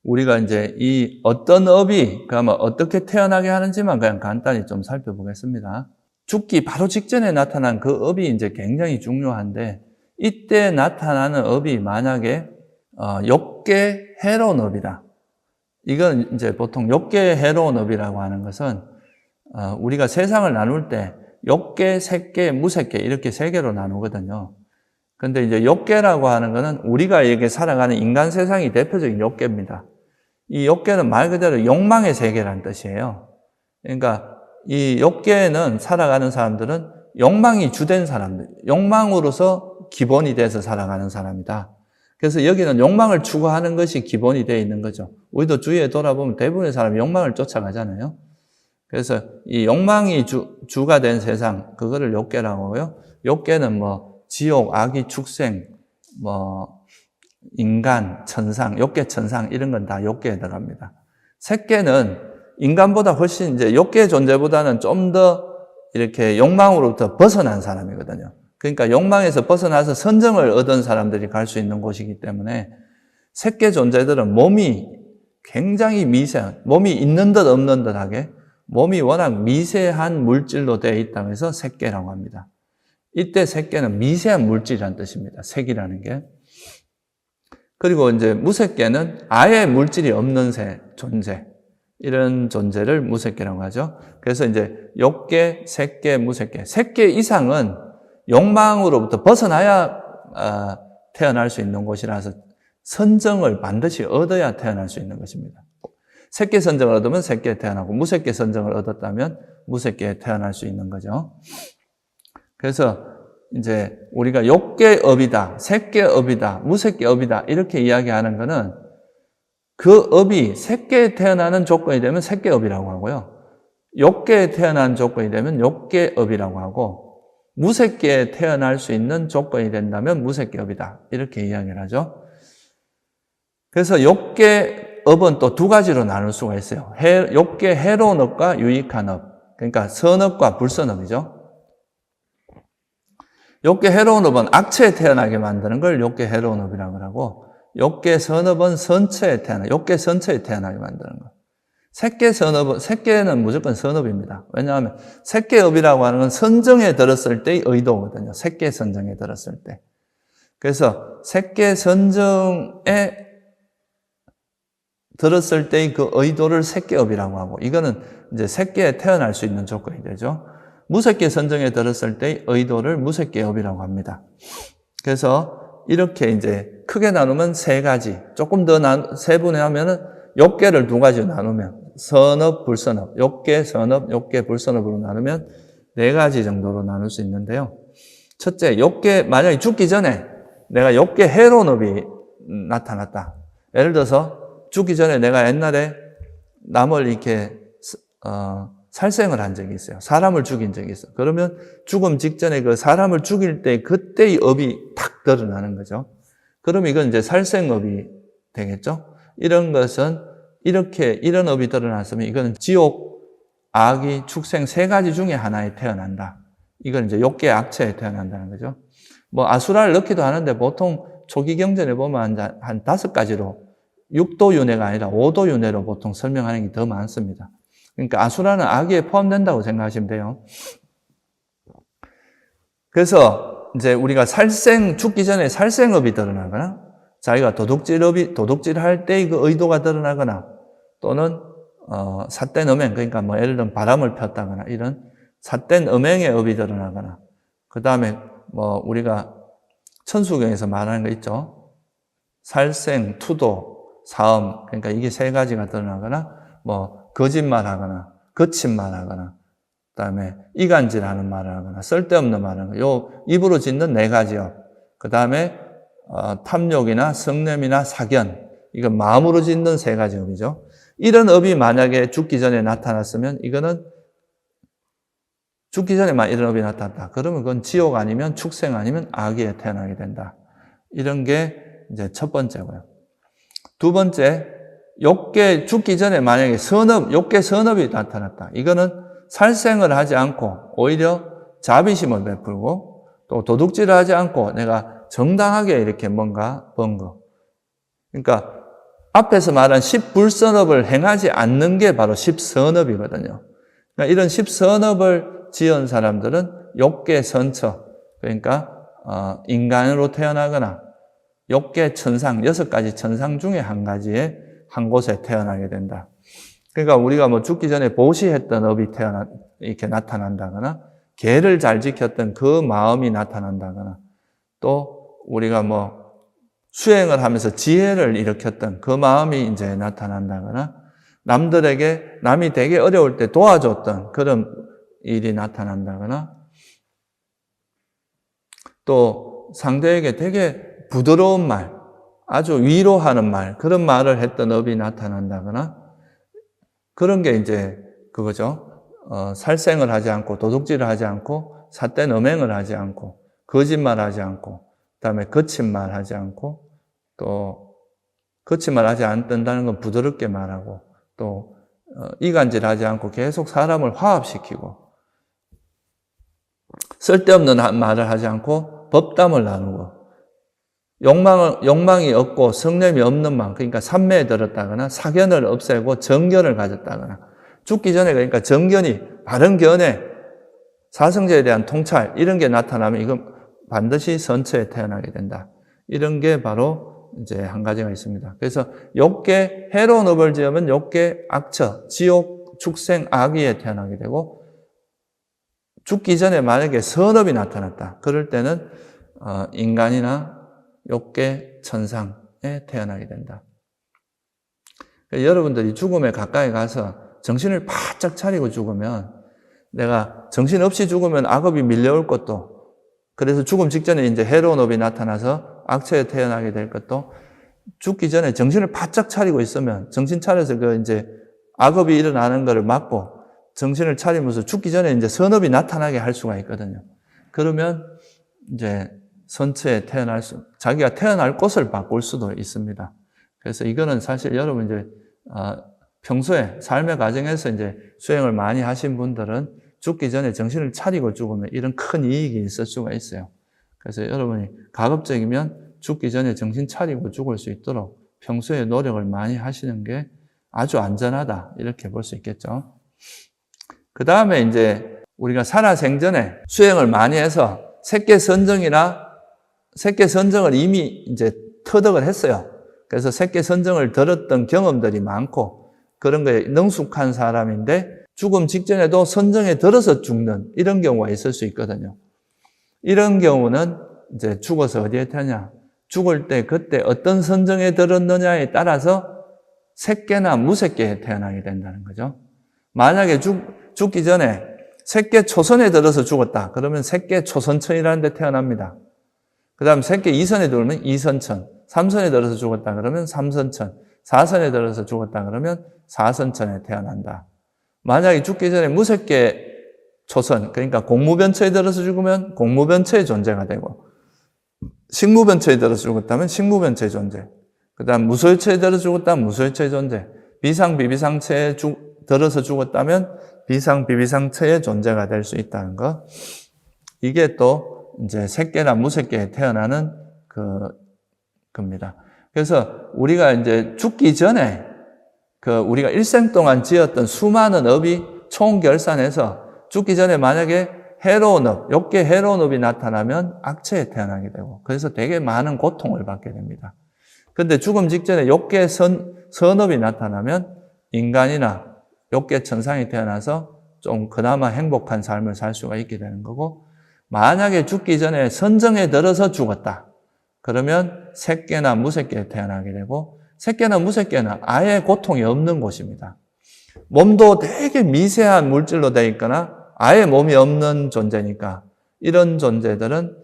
우리가 이제 이 어떤 업이 그러면 어떻게 태어나게 하는지만 그냥 간단히 좀 살펴보겠습니다. 죽기 바로 직전에 나타난 그 업이 이제 굉장히 중요한데, 이때 나타나는 업이 만약에 욕계 해로운 업이다. 이건 이제 보통 욕계 해로운 업이라고 하는 것은 우리가 세상을 나눌 때 욕계, 색계, 무색계 이렇게 세 개로 나누거든요. 근데 이제 욕계라고 하는 것은 우리가 이렇게 살아가는 인간 세상이 대표적인 욕계입니다. 이 욕계는 말 그대로 욕망의 세계라는 뜻이에요. 그러니까 이 욕계에는 살아가는 사람들은 욕망이 주된 사람들, 욕망으로서 기본이 돼서 살아가는 사람이다. 그래서 여기는 욕망을 추구하는 것이 기본이 되어 있는 거죠. 우리도 주위에 돌아보면 대부분의 사람이 욕망을 쫓아가잖아요. 그래서 이 욕망이 주가 된 세상, 그거를 욕계라고 하고요. 욕계는 뭐 지옥, 악의 축생, 뭐 인간, 천상, 욕계 천상 이런 건 다 욕계에 들어갑니다. 색계는 인간보다 훨씬 이제 욕계 존재보다는 좀 더 이렇게 욕망으로부터 벗어난 사람이거든요. 그러니까 욕망에서 벗어나서 선정을 얻은 사람들이 갈 수 있는 곳이기 때문에 색계 존재들은 몸이 굉장히 미세한, 몸이 있는 듯 없는 듯하게 몸이 워낙 미세한 물질로 되어 있다고 해서 색계라고 합니다. 이때 색계는 미세한 물질이라는 뜻입니다. 색이라는 게. 그리고 이제 무색계는 아예 물질이 없는 존재. 이런 존재를 무색계라고 하죠. 그래서 이제 욕계, 색계, 무색계. 색계 이상은 욕망으로부터 벗어나야 태어날 수 있는 곳이라서 선정을 반드시 얻어야 태어날 수 있는 것입니다. 색계 선정을 얻으면 색계에 태어나고 무색계 선정을 얻었다면 무색계에 태어날 수 있는 거죠. 그래서 이제 우리가 욕계업이다, 색계업이다, 무색계업이다 이렇게 이야기하는 것은 그 업이 색계에 태어나는 조건이 되면 색계업이라고 하고요. 욕계에 태어난 조건이 되면 욕계업이라고 하고 무색계에 태어날 수 있는 조건이 된다면 무색계업이다 이렇게 이야기를 하죠. 그래서 욕계업은 또 두 가지로 나눌 수가 있어요. 욕계 해로운 업과 유익한 업. 그러니까 선업과 불선업이죠. 욕계 해로운 업은 악체에 태어나게 만드는 걸 욕계 해로운 업이라고 하고, 욕계 선업은 선처에 욕계 선처에 태어나게 만드는 거. 색계 선업은, 색계는 무조건 선업입니다. 왜냐하면 색계업이라고 하는 건 선정에 들었을 때의 의도거든요. 색계 선정에 들었을 때. 그래서 색계 선정에 들었을 때의 그 의도를 색계업이라고 하고, 이거는 이제 색계에 태어날 수 있는 조건이 되죠. 무색계 선정에 들었을 때의 의도를 무색계업이라고 합니다. 그래서 이렇게 이제 크게 나누면 세 가지, 조금 더 세분화하면은 욕계를 두 가지로 나누면 선업, 불선업, 욕계, 선업, 욕계, 불선업으로 나누면 네 가지 정도로 나눌 수 있는데요. 첫째, 욕계, 만약에 죽기 전에 내가 욕계 해로운 업이 나타났다. 예를 들어서 죽기 전에 내가 옛날에 남을 이렇게 살생을 한 적이 있어요. 사람을 죽인 적이 있어요. 그러면 죽음 직전에 그 사람을 죽일 때 그때의 업이 탁 드러나는 거죠. 그럼 이건 이제 살생업이 되겠죠. 이런 것은 이런 업이 드러났으면 이거는 지옥, 악의, 축생 세 가지 중에 하나에 태어난다. 이건 이제 욕계 악체에 태어난다는 거죠. 뭐 아수라를 넣기도 하는데 보통 초기 경전에 보면 한 5가지로 6도 윤회가 아니라 5도 윤회로 보통 설명하는 게 더 많습니다. 그러니까 아수라는 악에 포함된다고 생각하시면 돼요. 그래서 이제 우리가 죽기 전에 살생업이 드러나거나 자기가 도둑질할 때의 그 의도가 드러나거나 또는 삿된 음행, 그러니까 뭐 예를 들면 바람을 폈다거나 이런 삿된 음행의 업이 드러나거나, 그 다음에 뭐 우리가 천수경에서 말하는 거 있죠. 살생, 투도, 사음, 그러니까 이게 세 가지가 드러나거나 뭐 거짓말하거나 거짓말하거나 그다음에 이간질하는 말을 하거나 쓸데없는 말을 하거나 요 입으로 짓는 네 가지요. 그다음에 탐욕이나 성냄이나 사견, 이건 마음으로 짓는 세 가지 업이죠. 이런 업이 만약에 죽기 전에 나타났으면 이거는 죽기 전에만 이런 업이 나타났다. 그러면 그건 지옥 아니면 축생 아니면 악에 태어나게 된다. 이런 게 이제 첫 번째고요. 두 번째, 죽기 전에 만약에 욕계 선업이 나타났다. 이거는 살생을 하지 않고 오히려 자비심을 베풀고 또 도둑질을 하지 않고 내가 정당하게 이렇게 뭔가 번 거. 그러니까 앞에서 말한 십불선업을 행하지 않는 게 바로 십선업이거든요. 그러니까 이런 십선업을 지은 사람들은 욕계선처, 그러니까 인간으로 태어나거나 욕계천상, 6가지 천상 중에 한 곳에 태어나게 된다. 그러니까 우리가 뭐 죽기 전에 보시했던 업이 이렇게 나타난다거나, 계를 잘 지켰던 그 마음이 나타난다거나, 또 우리가 뭐 수행을 하면서 지혜를 일으켰던 그 마음이 이제 나타난다거나, 남이 되게 어려울 때 도와줬던 그런 일이 나타난다거나, 또 상대에게 되게 부드러운 말, 아주 위로하는 말, 그런 말을 했던 업이 나타난다거나, 그런 게 이제 그거죠. 살생을 하지 않고, 도둑질을 하지 않고, 삿된 음행을 하지 않고, 거짓말하지 않고, 그다음에 거친 말 하지 않고, 또 거친 말 하지 않는다는 건 부드럽게 말하고, 또 이간질 하지 않고 계속 사람을 화합시키고, 쓸데없는 말을 하지 않고 법담을 나누고, 욕망이 없고 성냄이 없는 마음, 그러니까 삼매에 들었다거나 사견을 없애고 정견을 가졌다거나, 죽기 전에 그러니까 정견이, 바른 견해, 사성제에 대한 통찰, 이런 게 나타나면 이건 반드시 선처에 태어나게 된다. 이런 게 바로 이제 한 가지가 있습니다. 그래서 욕계, 해로운 업을 지으면 욕계 악처, 지옥, 축생, 악위에 태어나게 되고, 죽기 전에 만약에 선업이 나타났다. 그럴 때는 인간이나 욕계 천상에 태어나게 된다. 여러분들이 죽음에 가까이 가서 정신을 바짝 차리고 죽으면, 내가 정신없이 죽으면 악업이 밀려올 것도, 그래서 죽음 직전에 이제 해로운 업이 나타나서 악처에 태어나게 될 것도, 죽기 전에 정신을 바짝 차리고 있으면, 정신 차려서 이제 악업이 일어나는 것을 막고 정신을 차리면서 죽기 전에 이제 선업이 나타나게 할 수가 있거든요. 그러면 이제 선처에 자기가 태어날 곳을 바꿀 수도 있습니다. 그래서 이거는 사실 여러분 이제 평소에 삶의 과정에서 이제 수행을 많이 하신 분들은 죽기 전에 정신을 차리고 죽으면 이런 큰 이익이 있을 수가 있어요. 그래서 여러분이 가급적이면 죽기 전에 정신 차리고 죽을 수 있도록 평소에 노력을 많이 하시는 게 아주 안전하다, 이렇게 볼 수 있겠죠. 그 다음에 이제 우리가 살아생전에 수행을 많이 해서 새끼선정을 이미 이제 터득을 했어요. 그래서 새끼선정을 들었던 경험들이 많고 그런 거에 능숙한 사람인데, 죽음 직전에도 선정에 들어서 죽는 이런 경우가 있을 수 있거든요. 이런 경우는 이제 죽어서 어디에 태어나냐, 죽을 때 그때 어떤 선정에 들었느냐에 따라서 새끼나 무새끼에 태어나게 된다는 거죠. 만약에 죽기 전에 새끼 초선에 들어서 죽었다. 그러면 새끼 초선천이라는 데 태어납니다. 그 다음 새끼 2선에 들어오면 2선천, 3선에 들어서 죽었다 그러면 3선천, 4선에 들어서 죽었다 그러면 4선천에 태어난다. 만약에 죽기 전에 무새끼 초선, 그러니까 공무변처에 들어서 죽으면 공무변처의 존재가 되고, 식무변처에 들어서 죽었다면 식무변처의 존재, 그 다음 무소유처에 들어서 죽었다면 무소유처의 존재, 비상비비상처에 들어서 죽었다면 비상비비상처의 존재가 될 수 있다는 것. 이게 또 이제 새끼나 무새끼에 태어나는 겁니다. 그래서 우리가 이제 죽기 전에 우리가 일생 동안 지었던 수많은 업이 총결산해서 죽기 전에 만약에 해로운 업, 욕계 해로운 업이 나타나면 악처에 태어나게 되고, 그래서 되게 많은 고통을 받게 됩니다. 그런데 죽음 직전에 욕계 선업이 나타나면 인간이나 욕계 천상이 태어나서 좀 그나마 행복한 삶을 살 수가 있게 되는 거고, 만약에 죽기 전에 선정에 들어서 죽었다. 그러면 새끼나 무새끼에 태어나게 되고, 새끼나 무새끼는 아예 고통이 없는 곳입니다. 몸도 되게 미세한 물질로 되어 있거나 아예 몸이 없는 존재니까 이런 존재들은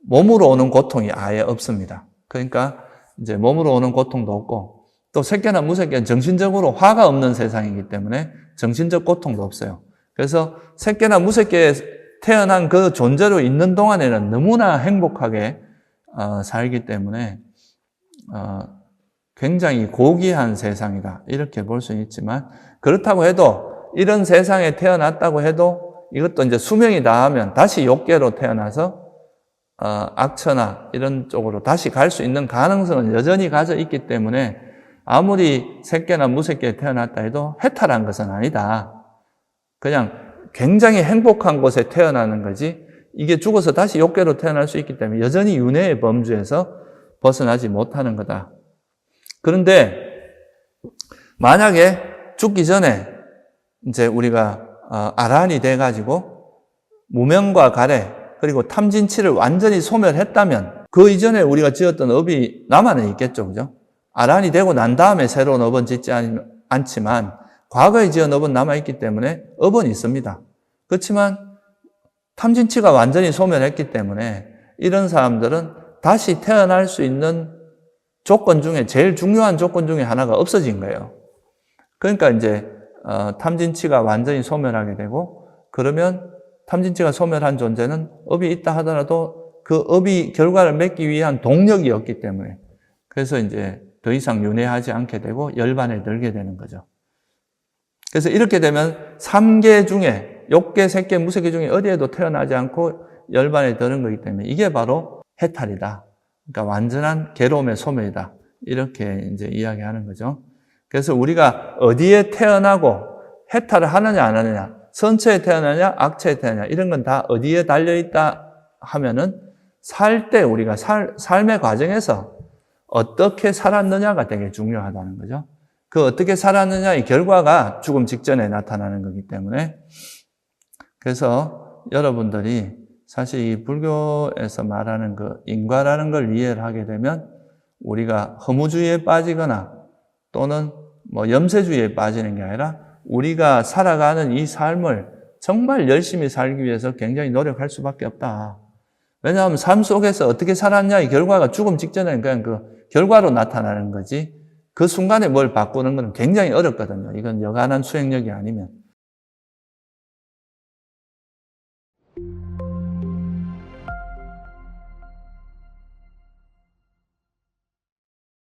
몸으로 오는 고통이 아예 없습니다. 그러니까 이제 몸으로 오는 고통도 없고, 또 새끼나 무새끼는 정신적으로 화가 없는 세상이기 때문에 정신적 고통도 없어요. 그래서 새끼나 무새끼에 태어난 그 존재로 있는 동안에는 너무나 행복하게 살기 때문에 굉장히 고귀한 세상이다, 이렇게 볼 수는 있지만, 그렇다고 해도 이런 세상에 태어났다고 해도 이것도 이제 수명이 다하면 다시 욕계로 태어나서 악처나 이런 쪽으로 다시 갈 수 있는 가능성은 여전히 가져 있기 때문에 아무리 새끼나 무새끼에 태어났다 해도 해탈한 것은 아니다. 그냥 굉장히 행복한 곳에 태어나는 거지 이게 죽어서 다시 욕계로 태어날 수 있기 때문에 여전히 윤회의 범주에서 벗어나지 못하는 거다. 그런데 만약에 죽기 전에 이제 우리가 아란이 돼가지고 무명과 가래 그리고 탐진치를 완전히 소멸했다면 그 이전에 우리가 지었던 업이 남아는 있겠죠, 그죠? 아란이 되고 난 다음에 새로운 업은 짓지 않지만 과거에 지은 업은 남아있기 때문에 업은 있습니다. 그렇지만 탐진치가 완전히 소멸했기 때문에 이런 사람들은 다시 태어날 수 있는 조건 중에 제일 중요한 조건 중에 하나가 없어진 거예요. 그러니까 이제 탐진치가 완전히 소멸하게 되고 그러면 탐진치가 소멸한 존재는 업이 있다 하더라도 그 업이 결과를 맺기 위한 동력이 없기 때문에 그래서 이제 더 이상 윤회하지 않게 되고 열반에 들게 되는 거죠. 그래서 이렇게 되면 3계 중에 욕계, 색계, 무색계 중에 어디에도 태어나지 않고 열반에 드는 거기 때문에 이게 바로 해탈이다. 그러니까 완전한 괴로움의 소멸이다. 이렇게 이제 이야기하는 거죠. 그래서 우리가 어디에 태어나고 해탈을 하느냐 안 하느냐, 선처에 태어나냐 악처에 태어나냐 이런 건 다 어디에 달려있다 하면은 살 때 우리가 삶의 과정에서 어떻게 살았느냐가 되게 중요하다는 거죠. 그 어떻게 살았느냐의 결과가 죽음 직전에 나타나는 거기 때문에 그래서 여러분들이 사실 이 불교에서 말하는 그 인과라는 걸 이해를 하게 되면 우리가 허무주의에 빠지거나 또는 뭐 염세주의에 빠지는 게 아니라 우리가 살아가는 이 삶을 정말 열심히 살기 위해서 굉장히 노력할 수밖에 없다. 왜냐하면 삶 속에서 어떻게 살았냐의 결과가 죽음 직전에는 그냥 그 결과로 나타나는 거지 그 순간에 뭘 바꾸는 건 굉장히 어렵거든요. 이건 여간한 수행력이 아니면.